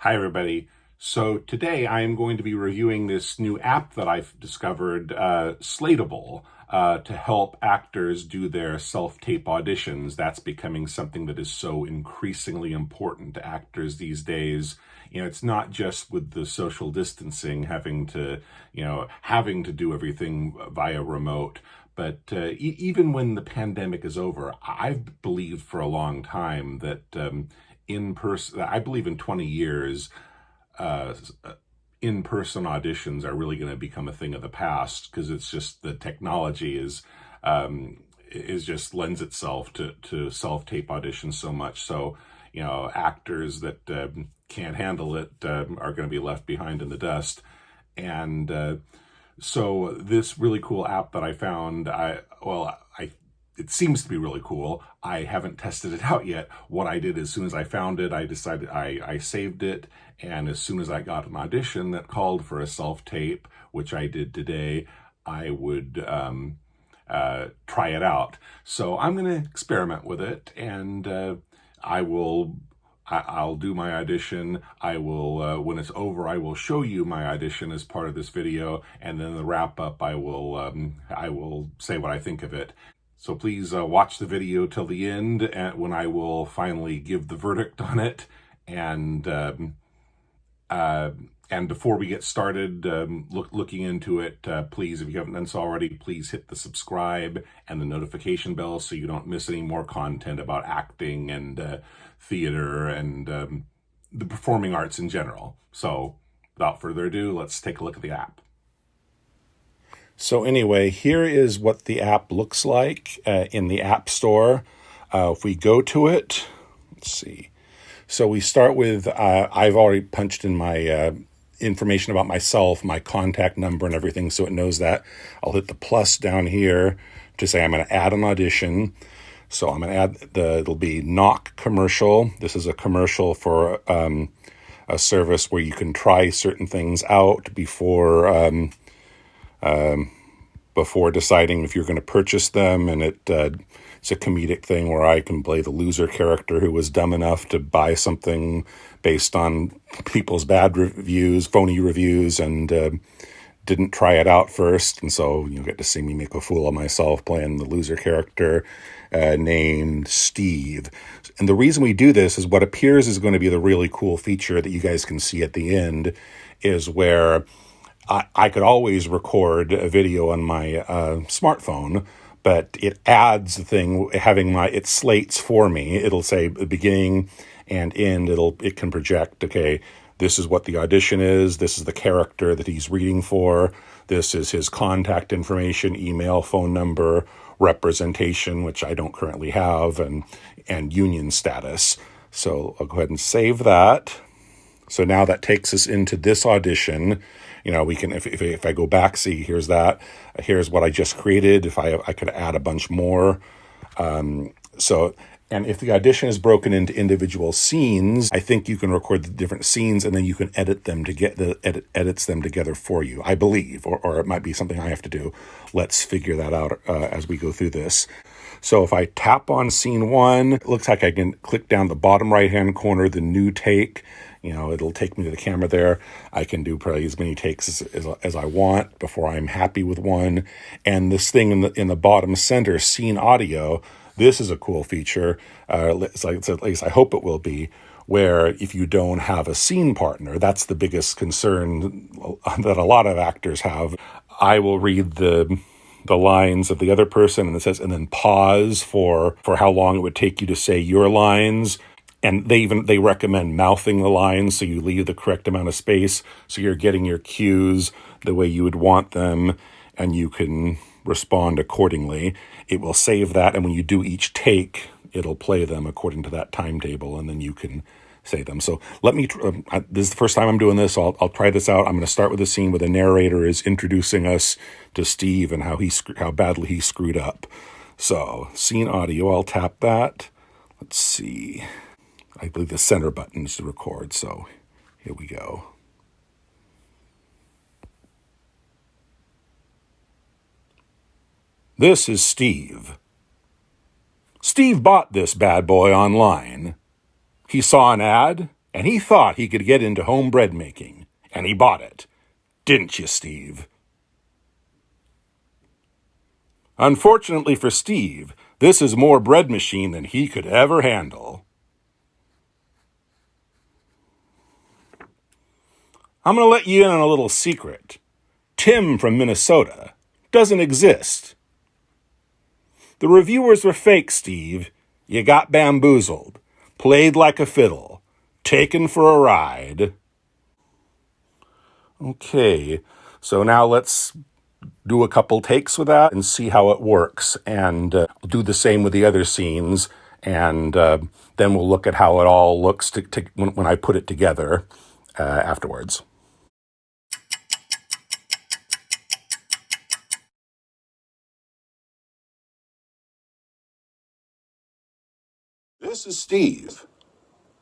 Hi, everybody. So today I am going to be reviewing this new app that I've discovered, Slatable, to help actors do their self-tape auditions. That's becoming something that is so increasingly important to actors these days. It's not just with the social distancing, having to do everything via remote. But even when the pandemic is over, I've believed for a long time that in person, I believe in 20 years, uh, in-person auditions are really going to become a thing of the past, because it's just the technology is just lends itself to self-tape auditions so much. So, actors that can't handle it are going to be left behind in the dust. And so this really cool app that I found, it seems to be really cool. I haven't tested it out yet. What I did, as soon as I found it, I decided I saved it. And as soon as I got an audition that called for a self-tape, which I did today, I would try it out. So I'm going to experiment with it, and I will I'll do my audition. I will, when it's over, I will show you my audition as part of this video, and then the wrap up, I will say what I think of it. So please watch the video till the end, when I will finally give the verdict on it. And uh, and before we get started looking into it, please, if you haven't done so already, please hit the subscribe and the notification bell so you don't miss any more content about acting and theater and the performing arts in general. So without further ado, let's take a look at the app. So anyway, here is what the app looks like in the App Store. If we go to it, let's see. So we start with, I've already punched in my information about myself, my contact number and everything, so it knows that. I'll hit the plus down here to say I'm going to add an audition. So I'm going to add it'll be knock commercial. This is a commercial for a service where you can try certain things out before deciding if you're going to purchase them. And it's a comedic thing where I can play the loser character who was dumb enough to buy something based on people's bad reviews, phony reviews, and didn't try it out first. And so you get to see me make a fool of myself playing the loser character named Steve. And the reason we do this is what appears is going to be the really cool feature that you guys can see at the end, is where I could always record a video on my smartphone, but it adds the thing, it slates for me. It'll say the beginning and end. It can project, okay, this is what the audition is. This is the character that he's reading for. This is his contact information, email, phone number, representation, which I don't currently have, and union status. So I'll go ahead and save that. So now that takes us into this audition. We can, if I go back, see, here's what I just created. If I could add a bunch more. And if the audition is broken into individual scenes, I think you can record the different scenes and then you can edit them to get edits them together for you, I believe, or it might be something I have to do. Let's figure that out as we go through this. So if I tap on scene 1, it looks like I can click down the bottom right-hand corner, the new take. It'll take me to the camera there. I can do probably as many takes as I want before I'm happy with one. And this thing in the bottom center, scene audio, this is a cool feature. At least I hope it will be, where if you don't have a scene partner, that's the biggest concern that a lot of actors have. I will read the lines of the other person, and it says, and then pause for how long it would take you to say your lines. And they recommend mouthing the lines, so you leave the correct amount of space, so you're getting your cues the way you would want them, and you can respond accordingly. It will save that, and when you do each take, it'll play them according to that timetable, and then you can say them. So this is the first time I'm doing this, so I'll try this out. I'm going to start with a scene where the narrator is introducing us to Steve and how badly he screwed up. So scene audio, I'll tap that. Let's see. I believe the center button is to record, so here we go. This is Steve. Steve bought this bad boy online. He saw an ad, and he thought he could get into home bread making, and he bought it. Didn't you, Steve? Unfortunately for Steve, this is more bread machine than he could ever handle. I'm going to let you in on a little secret. Tim from Minnesota doesn't exist. The reviewers were fake, Steve. You got bamboozled, played like a fiddle, taken for a ride. Okay, so now let's do a couple takes with that and see how it works. And I'll do the same with the other scenes, and then we'll look at how it all looks when I put it together afterwards. This is Steve.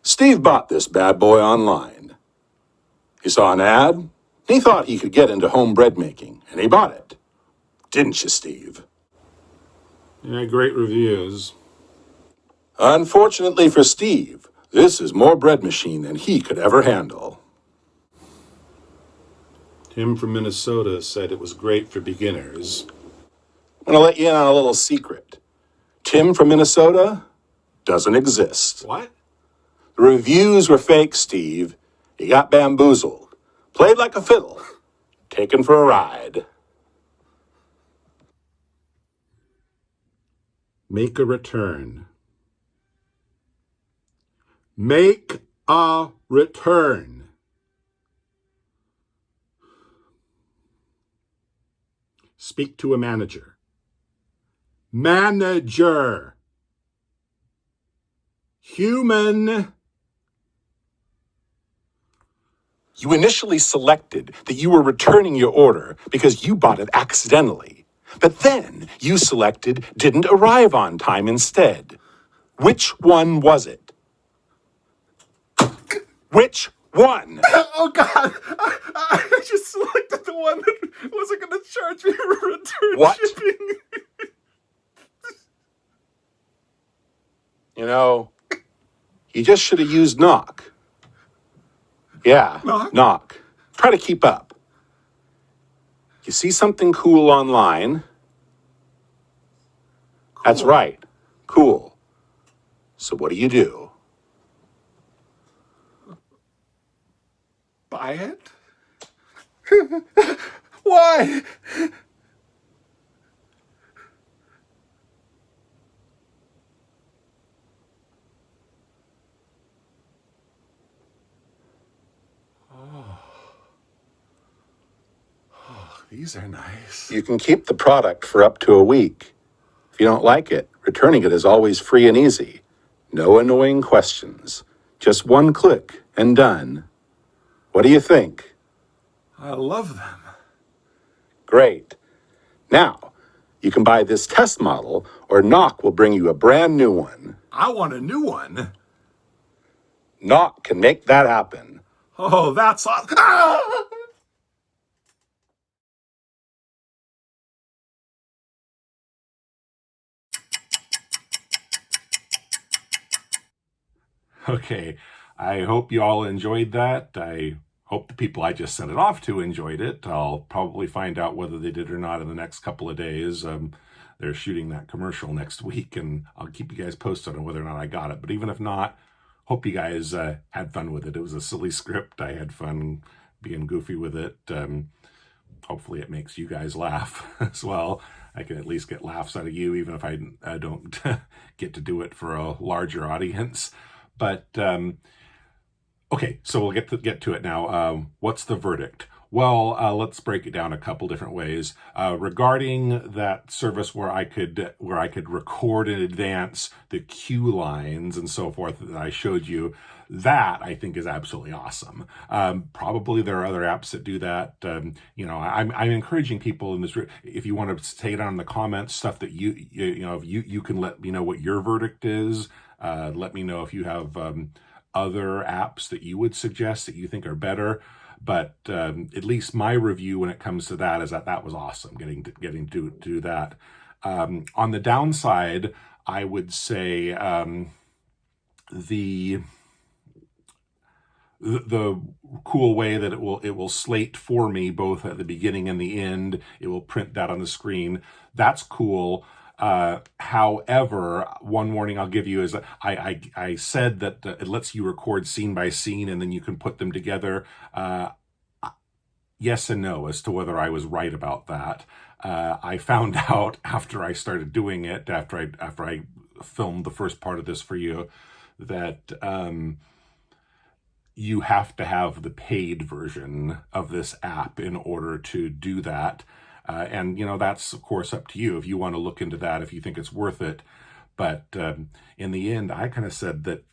Steve bought this bad boy online. He saw an ad. He thought he could get into home bread making, and he bought it. Didn't you, Steve? Yeah, great reviews. Unfortunately for Steve, this is more bread machine than he could ever handle. Tim from Minnesota said it was great for beginners. I'm going to let you in on a little secret. Tim from Minnesota doesn't exist. What? The reviews were fake, Steve. He got bamboozled, played like a fiddle, taken for a ride. Make a return. Make a return. Speak to a manager. Manager. Human. You initially selected that you were returning your order because you bought it accidentally. But then you selected didn't arrive on time instead. Which one was it? Which one? Oh, God. I just selected the one that wasn't going to charge me for return shipping. You know, you just should have used knock. Yeah, knock. Try to keep up. You see something cool online? Cool. That's right. Cool. So what do? Buy it? Why? These are nice. You can keep the product for up to a week. If you don't like it, returning it is always free and easy. No annoying questions. Just one click and done. What do you think? I love them. Great. Now, you can buy this test model, or Knock will bring you a brand new one. I want a new one. Knock can make that happen. Oh, that's awesome. Ah! Okay, I hope you all enjoyed that. I hope the people I just sent it off to enjoyed it. I'll probably find out whether they did or not in the next couple of days. They're shooting that commercial next week, and I'll keep you guys posted on whether or not I got it. But even if not, hope you guys had fun with it. It was a silly script. I had fun being goofy with it. Hopefully it makes you guys laugh as well. I can at least get laughs out of you, even if I don't get to do it for a larger audience. But okay, so we'll get to it now. What's the verdict? Well, let's break it down a couple different ways. Regarding that service where I could record in advance the cue lines and so forth that I showed you, that I think is absolutely awesome. Probably there are other apps that do that. I'm encouraging people in this. If you want to say it on in the comments, stuff that you can let me know what your verdict is. Let me know if you have other apps that you would suggest that you think are better. But at least my review when it comes to that is that was awesome, getting to do that. On the downside, I would say the cool way that it will slate for me both at the beginning and the end. It will print that on the screen. That's cool. However, one warning I'll give you is that I said that it lets you record scene by scene and then you can put them together. Yes and no as to whether I was right about that. I found out after I started doing it, after I filmed the first part of this for you, that you have to have the paid version of this app in order to do that. And, that's, of course, up to you if you want to look into that, if you think it's worth it. But in the end, I kind of said that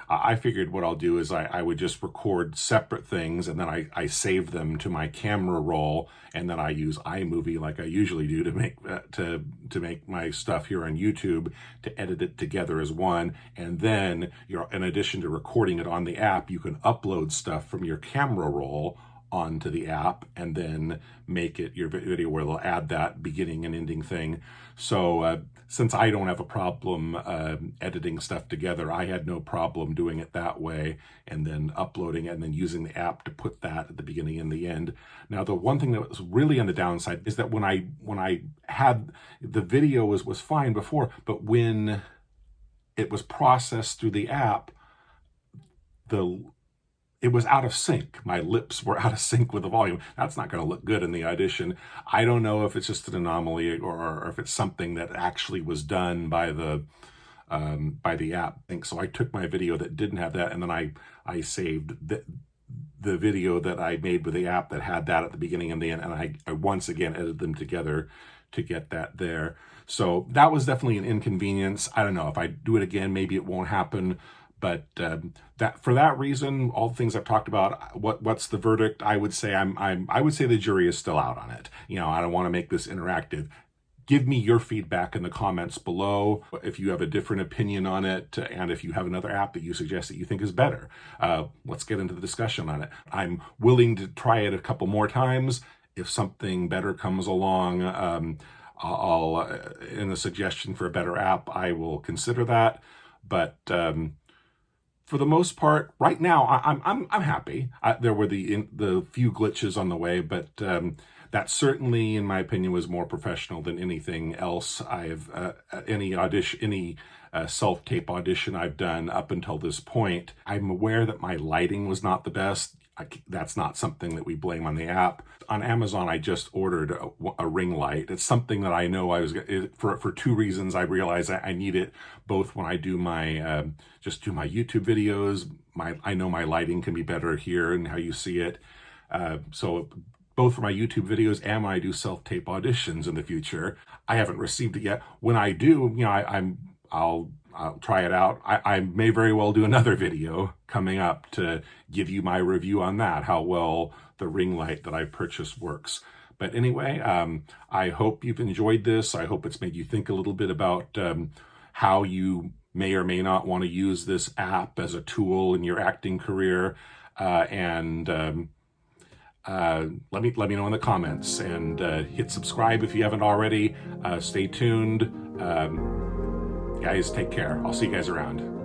I figured what I'll do is I would just record separate things, and then I save them to my camera roll, and then I use iMovie like I usually do to make my stuff here on YouTube, to edit it together as one. And then in addition to recording it on the app, you can upload stuff from your camera roll onto the app and then make it your video where they'll add that beginning and ending thing. So since I don't have a problem editing stuff together, I had no problem doing it that way and then uploading it and then using the app to put that at the beginning and the end. Now, the one thing that was really on the downside is that when I had the video was fine before, but when it was processed through the app, it was out of sync. My lips were out of sync with the volume. That's not going to look good in the Audition. I don't know if it's just an anomaly or if it's something that actually was done by the app. So I took my video that didn't have that, and then I saved the video that I made with the app that had that at the beginning and the end, and I once again edited them together to get that there. So that was definitely an inconvenience. I don't know if I do it again, maybe it won't happen. But that for that reason, all the things I've talked about, what's the verdict? I would say I would say the jury is still out on it. I don't want to make this interactive. Give me your feedback in the comments below if you have a different opinion on it, and if you have another app that you suggest that you think is better. Let's get into the discussion on it. I'm willing to try it a couple more times. If something better comes along, I'll in a suggestion for a better app, I will consider that. But for the most part, right now, I'm happy. There were the few glitches on the way, but that certainly, in my opinion, was more professional than anything else I've any self-tape audition I've done up until this point. I'm aware that my lighting was not the best. That's not something that we blame on the app. On Amazon, I just ordered a ring light. It's something that I know for two reasons. I realize I need it both when I do my YouTube videos. I know my lighting can be better here and how you see it. So both for my YouTube videos and when I do self-tape auditions in the future. I haven't received it yet. When I do, I'll try it out. I may very well do another video coming up to give you my review on that, how well the ring light that I purchased works. But anyway, I hope you've enjoyed this. I hope it's made you think a little bit about how you may or may not want to use this app as a tool in your acting career. And let me know in the comments, and hit subscribe if you haven't already. Stay tuned. Guys, take care. I'll see you guys around.